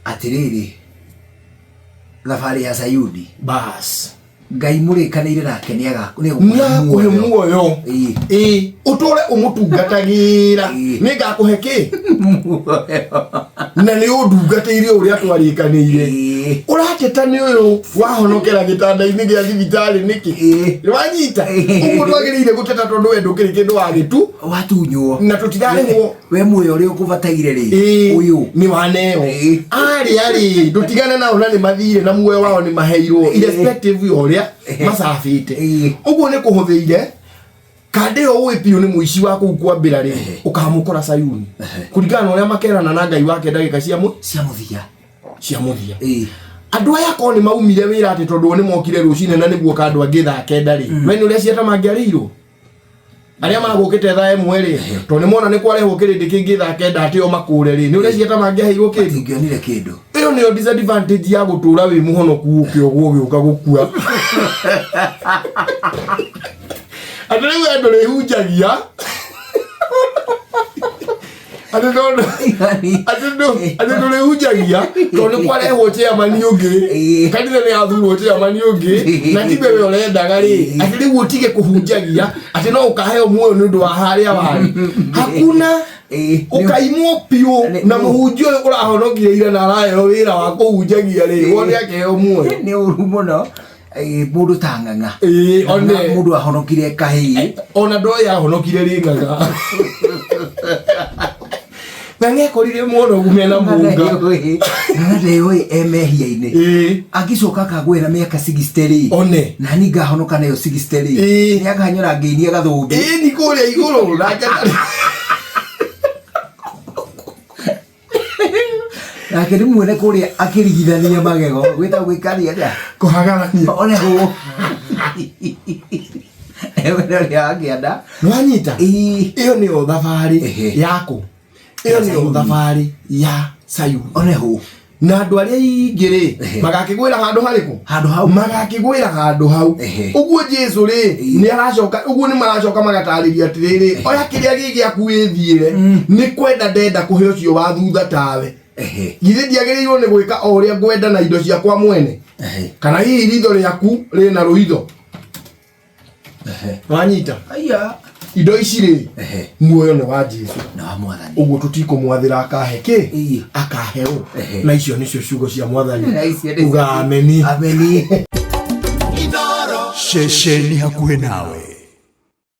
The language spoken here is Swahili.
atiriri thabari ya Sayuni bas Ngai mũrĩkanĩire nake nĩagũkũhe muoyo ũtũre ũmũtungatagira nĩngakũhe kĩ na nĩ ũndungatĩire ũrĩa twarĩkanĩire ũrateta nĩ ũyũ wahonokera gĩtanda-inĩ gĩa thibitarĩ nĩkĩ wanyita ũguo ndwagĩrĩire gũteta tondũ we ndũkĩrĩ kĩndũ wagĩtu watunywo na tũtirarĩhwo we muoyo ũrĩa ũkũbataire rĩ ũyũ nĩ waneo arĩ ndũtigane nao na nĩ mathire na muoyo wao nĩ maheirwo irrespective ya ũrĩa masafite uguo ne kuhuthiire kande o we piyo ni muici wa ku kwambira ri ukamukora Sayuni kuringana uria makerana na Ngai wake ndagika cia muthia andu aya ko ni maumire wira ati tondu ni mokire rucine na niguo kandu angitha kenda ri we ni uria ciata mangiarirwo aria magukite thaa imwe ri to ni mona ni kwarehwo kirindi kingi thaa kenda ati o makure ri ni uria ciata mangiaheirwo kindu ngionire kindu iyo ni disadvantage ya gutura wi muhonoku ukio giuka gukua Adore we ndore hunjagia Adore hunjagia to ni kwarehwo chairman ungi kanitha ni athurwo chairman ungi na tibe we urendaga ri ati riu utige kuhunjagia ati no ukaheo muoyo ni ndu wa haria wari hakuna ukaimwo piu na muhunjio urahonokire ira na arayo wira wa kuhunjagia ri wone akeheo muoyo ni uru muno mundu tanganga one mundu ahonokire kahi ona ndo ya honokire ringaga nange korire muno gumena munga ngade oi emehia-ine agicoka kagwira miaka 63 one nani ngahonoka nayo 63 ni aganyora ngeini agathumbi ni kuria iguru nake ni mwene kuria akirigithania magego gwita gwikaria nda kuhagarania one ho ewe ya agianda nwanyita iyo ni thabari yako iyo ni thabari ya Sayuni one ho na andu aria ingire magakigwira handu hau magakigwira handu hau uguo Jesu ri ni aracoka uguo ni maracoka magatariria atiriri oya kiria gigi akuithire ni kwenda ndenda kuhe ucio wa thutha tawe githe ndiagiriirwo ni gwika o uria ngwenda na indo ciakwa mwene kana hihi ritho riaku rina ruitho wanyita aya indo ici ri muoyo ni wa Jesu na mwathani uguo tutikumwathira akahe ki akaheo na icio nicio ciugo cia mwathani uga ameni ameni Shesheni hakuhe nawe.